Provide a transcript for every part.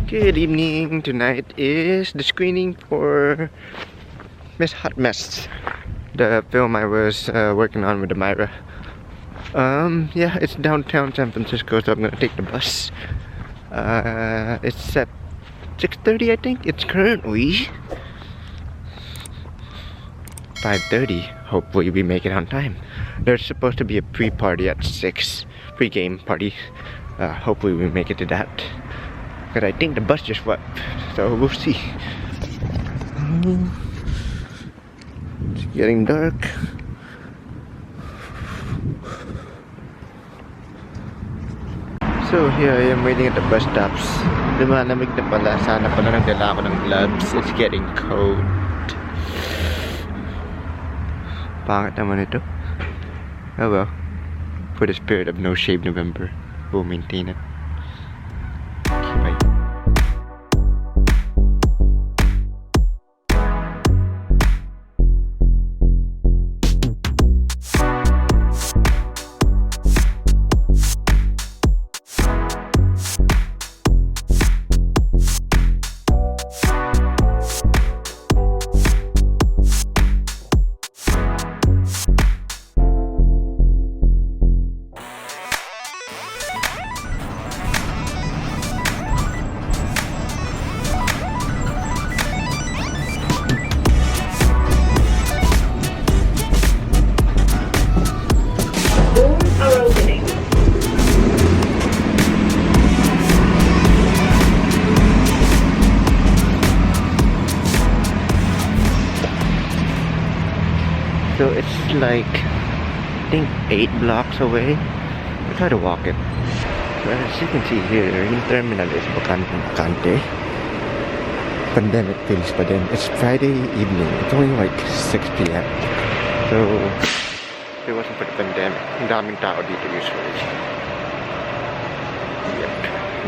Good evening. Tonight is the screening for Miss Hot Mess, the film I was working on with Amira. Yeah, it's downtown San Francisco, so I'm gonna take the bus. It's at 6:30, I think. It's currently 5:30. Hopefully we make it on time. There's supposed to be a pre-party at 6, pre-game party. Hopefully we make it to that. But I think the bus just left, so we'll see. It's getting dark. So here I am waiting at the bus stops. Lumalamig na pala. Sana pala nagdala ako ng gloves. It's getting cold. Pangit naman ito. Oh well. For the spirit of No Shave November, we'll maintain it. Okay, bye. So it's like, I think 8 blocks away. We'll try to walk it. So as you can see here, yung terminal is bakante. Pandemic feels pa din. It's Friday evening. It's only like 6 p.m. So, if it wasn't for the pandemic, ang daming tao dito usually. Yep.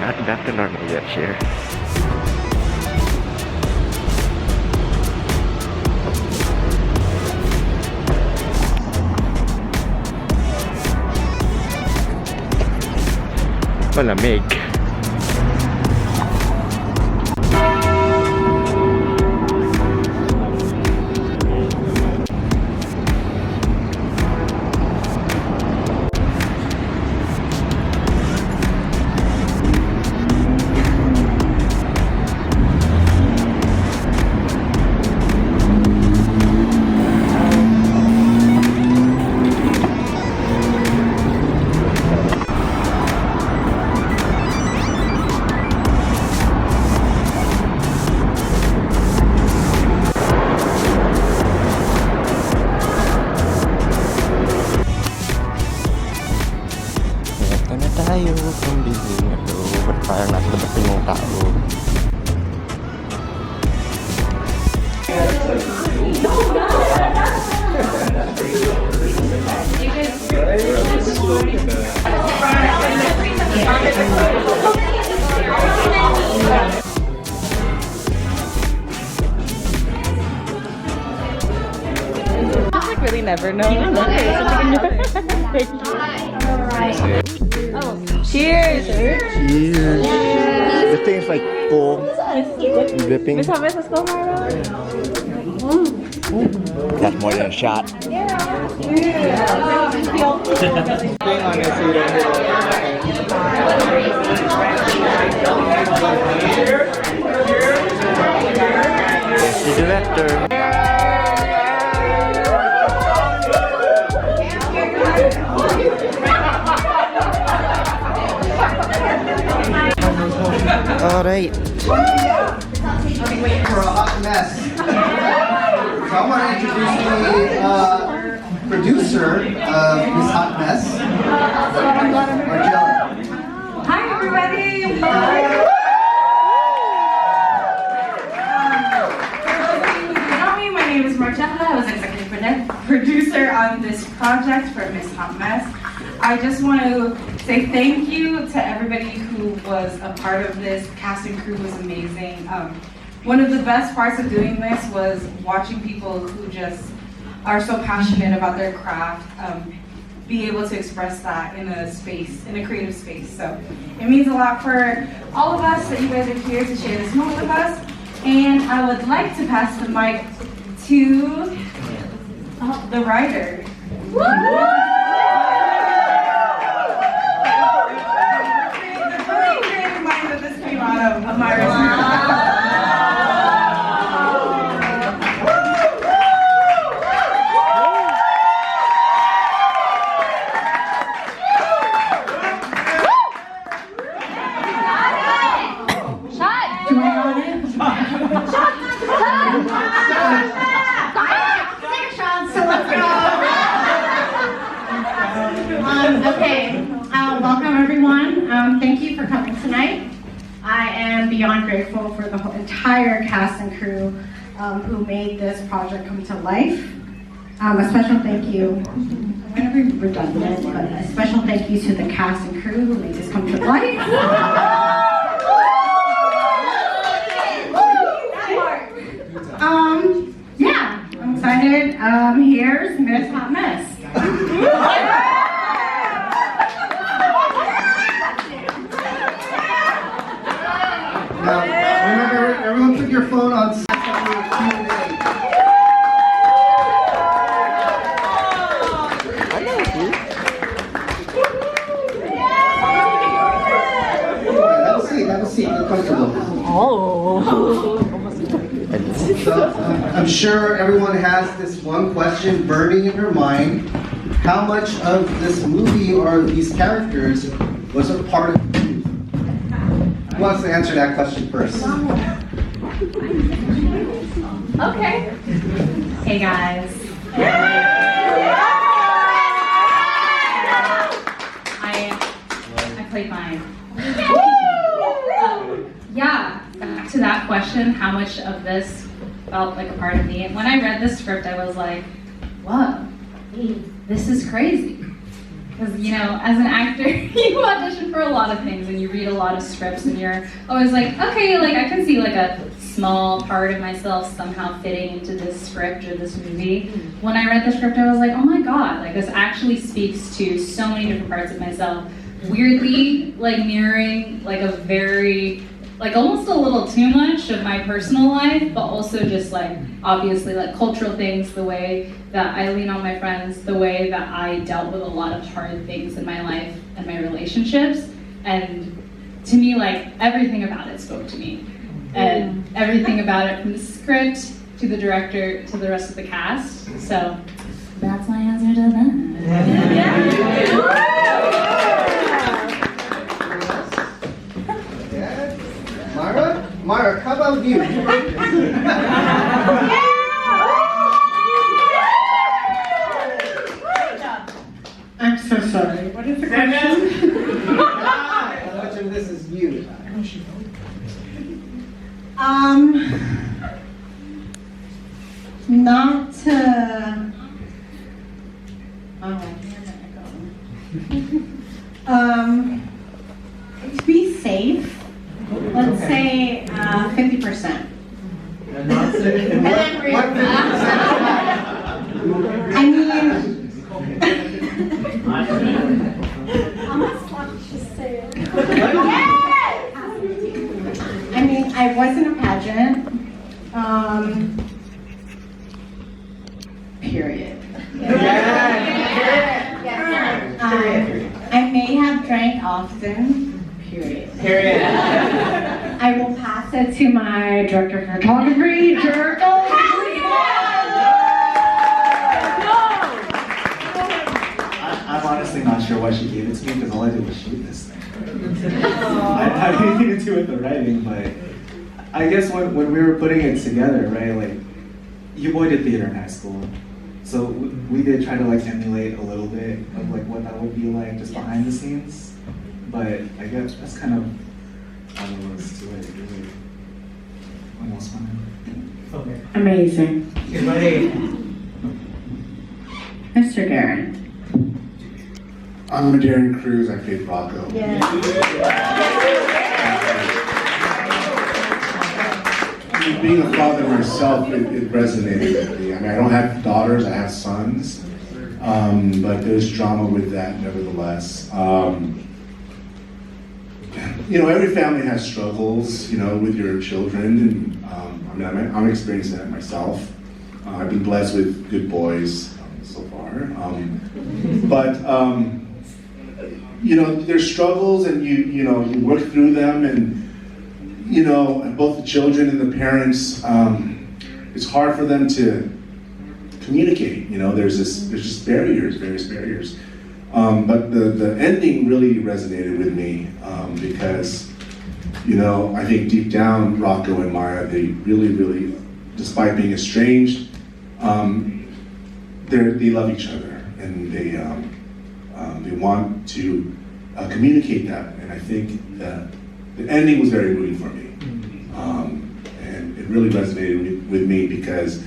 Not back to normal yet here. Malamig. Tayo kung busy na to, but parang nasa labas yung mga tao. Just like really never know. Oh, cheers! Cheers! The thing is like full and dripping. Let's go, Mara. That's more than a shot. Yes, the director. Alright. For a hot mess. So I want to introduce the producer of this hot mess, Marcella. Hi everybody! My name is Marcella. I was executive producer on this project for Miss Hot Mess. I just want to say thank you to everybody who was a part of this. Cast and crew was amazing. One of the best parts of doing this was watching people who just are so passionate about their craft. be able to express that in a space, in a creative space. So it means a lot for all of us that you guys are here to share this moment with us. And I would like to pass the mic to the writer. The really creative mind that this came out of my research. Welcome everyone. Thank you for coming tonight. I am beyond grateful for the whole entire cast and crew who made this project come to life. A special thank you, I'm going to be redundant, but a special thank you to the cast and crew who made this come to life. Yeah, I'm excited. Here's Miss Hot Mess. Now, remember, everyone put your phone on Q&A. Have a seat, get comfortable. So, I'm sure everyone has this one question burning in her mind. How much of this movie or these characters was a part of you? Who wants to answer that question first? Okay. Hey guys. I played mine. Yeah, back to that question, how much of this felt like a part of me? And when I read this script, I was like, whoa, this is crazy. Because, you know, as an actor, you audition for a lot of things and you read a lot of scripts and you're always like, okay, like I can see like a small part of myself somehow fitting into this script or this movie. When I read the script, I was like, oh my God, like this actually speaks to so many different parts of myself. Weirdly, like mirroring like a very, like almost a little too much of my personal life, but also just like obviously like cultural things, the way that I lean on my friends, the way that I dealt with a lot of hard things in my life and my relationships. And to me, like everything about it spoke to me. And everything about it, from the script to the director to the rest of the cast. So that's my answer to that. Mara, how about you? I'm so sorry. What is the question? How much of this is you? Not to. To be safe, let's say 50%. And not say, and what 50%? I mean, I mean, I was in a pageant. Period. I may have drank often. Period. I will pass it to my director of photography, Direk. I'm honestly not sure why she gave it to me because all I did was shoot this thing. I had anything to do with the writing, but I guess when we were putting it together, right, like, you boy did theater in high school. So we did try to like emulate a little bit of like what that would be like just behind the scenes. But I guess that's kind of all there was to it, really. Almost fun. Okay. Amazing. Mr. Darren. I'm Darren Cruz. I played Rocco. Being a father myself, it resonated with me. I mean, I don't have daughters, I have sons. but there's drama with that nevertheless. Every family has struggles, with your children, and I'm experiencing that myself. I've been blessed with good boys so far, but there's struggles, and you work through them, and both the children and the parents, it's hard for them to communicate. There's just various barriers. But the ending really resonated with me because, I think deep down, Rocco and Maya, they really, despite being estranged, they love each other, and they want to communicate that. And I think that the ending was very moving for me, and it really resonated with me because,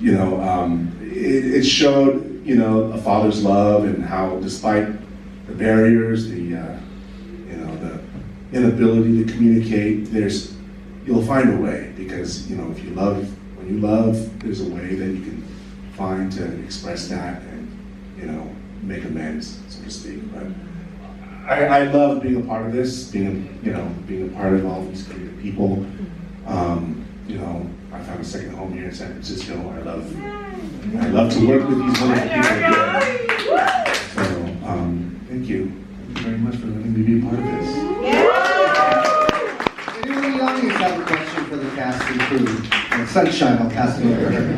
it showed, a father's love, and how despite the barriers, the inability to communicate, you'll find a way, because if you love, when you love, there's a way that you can find to express that and make amends, so to speak. But I love being a part of this, being a part of all these creative people. I found a second home here in San Francisco. I love to work with these wonderful people again. So, thank you very much for letting me be a part of this. Anyone in the audience have a question for the cast and crew? Sunshine, I'll pass it over to her.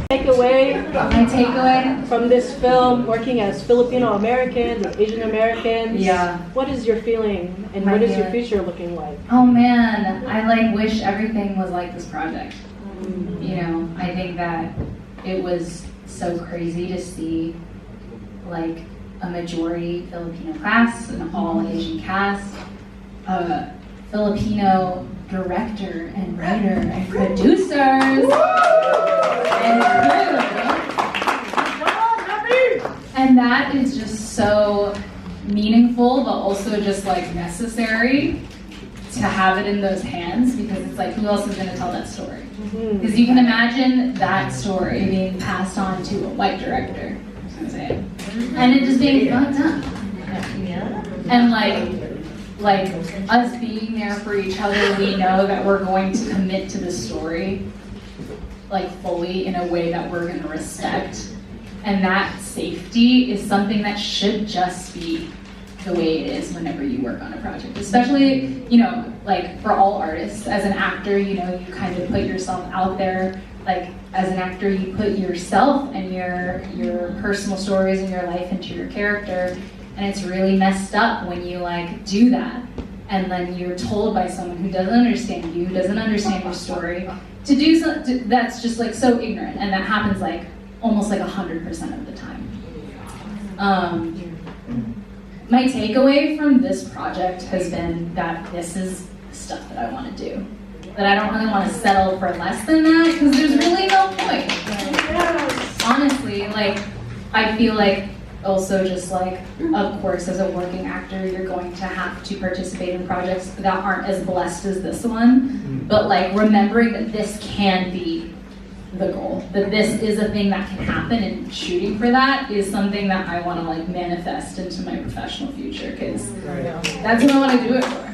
My takeaway from this film, working as Filipino Americans and Asian Americans. Yeah. What is your feeling, and what is your future looking like? Oh man, I wish everything was like this project. I think that it was so crazy to see a majority Filipino cast, an all Asian cast, a Filipino director and writer and producers, and that is just so meaningful, but also just necessary to have it in those hands, because it's who else is going to tell that story? Because you can imagine that story being passed on to a white director, and it just being fucked up, and us being there for each other. We know that we're going to commit to the story fully in a way that we're going to respect, and that safety is something that should just be the way it is whenever you work on a project, especially for all artists. As an actor, you kind of put yourself out there. As an actor, you put yourself and your personal stories and your life into your character, and it's really messed up when you do that, and then you're told by someone who doesn't understand you, doesn't understand your story, to do something that's just so ignorant, and that happens almost 100% of the time. My takeaway from this project has been that this is the stuff that I want to do. That I don't really want to settle for less than that, because there's really no point. Honestly, I feel also just of course, as a working actor, you're going to have to participate in projects that aren't as blessed as this one. But remembering that this can be the goal, that this is a thing that can happen, and shooting for that is something that I want to manifest into my professional future, because that's what I want to do it for.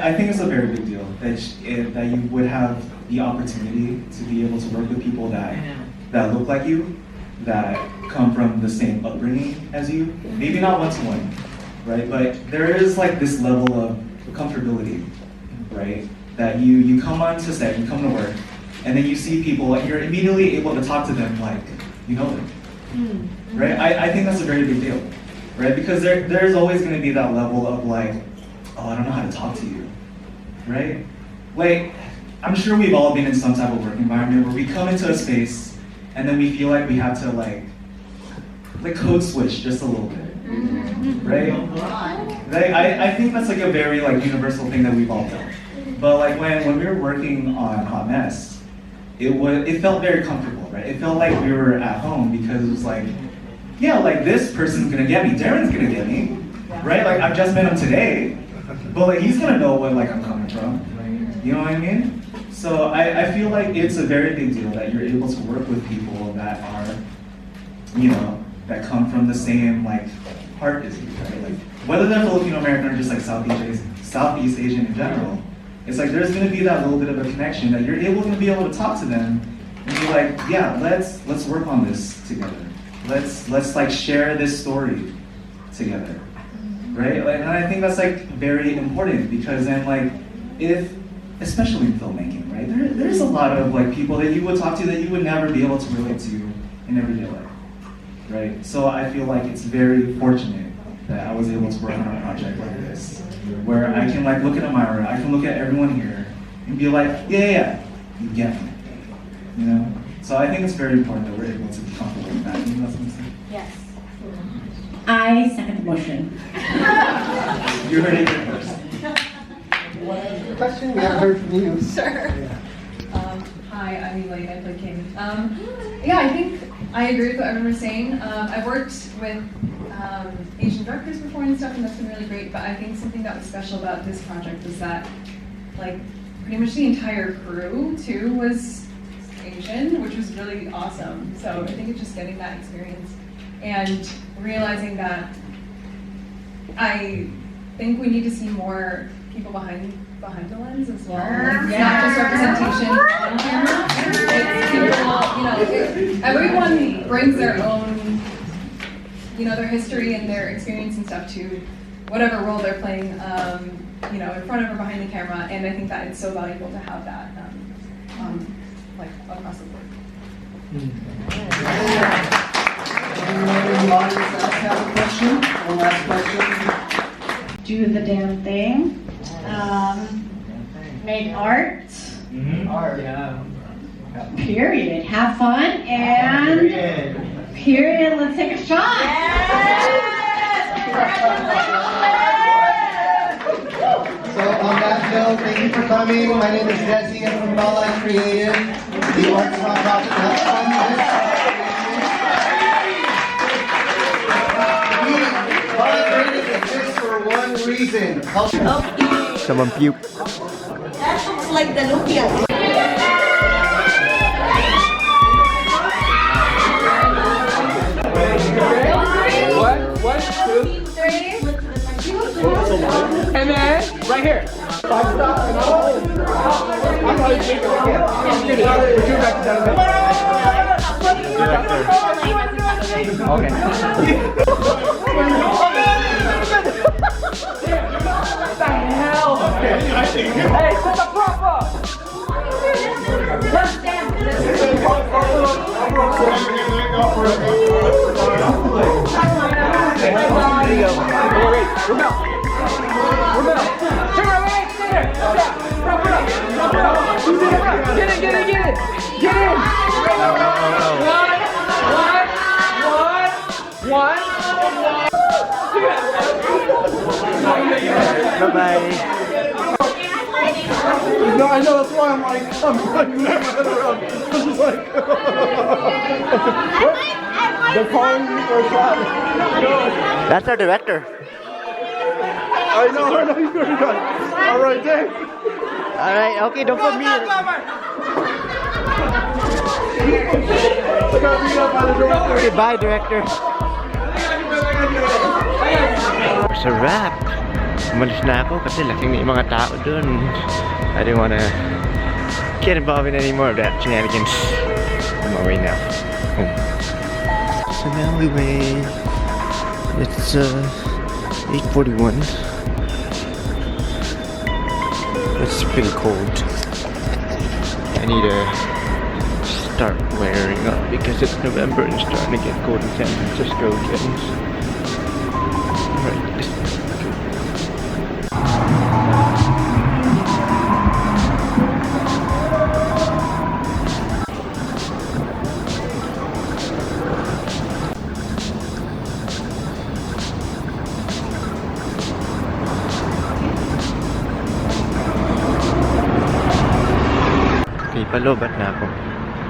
I think it's a very big deal that you would have the opportunity to be able to work with people that look like you, that come from the same upbringing as you. Maybe not one-to-one, right? But there is this level of comfortability, right? That you come onto set, you come to work, and then you see people, and you're immediately able to talk to them you know them, right? I think that's a very big deal, right? Because there's always going to be that level of oh, I don't know how to talk to you, right? I'm sure we've all been in some type of work environment where we come into a space and then we feel like we have to code switch just a little bit, right? I think that's a very universal thing that we've all done. But when we were working on Hot Mess, it felt very comfortable, right? It felt like we were at home, because it was yeah, like this person's gonna get me, Darren's gonna get me, right? Like I've just met him today, but like he's gonna know what like I'm coming from. You know what I mean? So I feel like it's a very big deal that you're able to work with people that are, you know, that come from the same like heart as you, right? Like whether they're Filipino American or just like Southeast Asian in general, it's like there's gonna be that little bit of a connection that you're able to be able to talk to them and be like, yeah, let's work on this together. Let's like share this story together, right? Like, and I think that's like very important because then like especially in filmmaking, right? There's a lot of like people that you would talk to that you would never be able to relate to in everyday life, right? So I feel like it's very fortunate that I was able to work on a project like this, where I can like look at Amira, I can look at everyone here and be like, yeah, you get me, you know? So I think it's very important that we're able to be comfortable with that. You know what I'm saying? Yes. I second the motion. You heard it here first. Question we haven't heard from you. Sure. Hi, I'm Elaine. I play King. Yeah, I think I agree with what everyone was saying. I've worked with Asian directors before and stuff, and that's been really great. But I think something that was special about this project was that, like, pretty much the entire crew too was Asian, which was really awesome. So I think it's just getting that experience and realizing that I think we need to see more people behind the lens as well. Like, it's not just representation on camera. It's people, you know, everyone brings their own, you know, their history and their experience and stuff to whatever role they're playing, you know, in front of or behind the camera. And I think that it's so valuable to have that, like across the board. Anyone in the audience else have a question? One last question. Do the damn thing. Make art. Art, yeah. Period. Have fun and period. Let's take a shot. So on that note, thank you for coming. My name is Desi. I'm from Bala Creative, the arts nonprofit that funds this. We collaborated with this for one reason. Someone puke. That looks like the lumpia. One, two, three. And then, right here. Five stop. I'm going to take it again. We're doing back to What the hell? Hey, set the prop up. There you go. Oh, wait. Rebel. Turn around. Wait. Stay there. Yeah. Prop it up. Who's in the front? Get in. One. Bye-bye. No, I know, that's why I'm like, I'm moving my head around. This is like, they're calling me for a shot. That's our director. I know, you already got it. All right, thanks. All right, okay, don't put me in. Okay, bye, director. It's a wrap. Umalis na ako kasi lasing na yung mga tao dun. I didn't wanna get involved in any more of that shenanigans. I'm away now. Home. So now we wait. It's 8:41. It's pretty cold. I need to start wearing up because it's November and it's starting to get cold in San Francisco again. Right. Palobat na ako.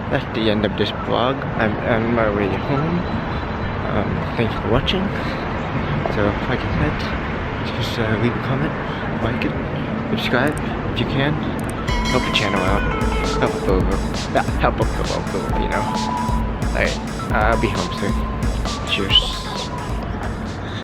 That's the end of this vlog. I'm on my way home. Thank you for watching. So, like I said, just leave a comment, like it, subscribe if you can. Help the channel out. Help a Filipino. Alright, I'll be home soon. Cheers.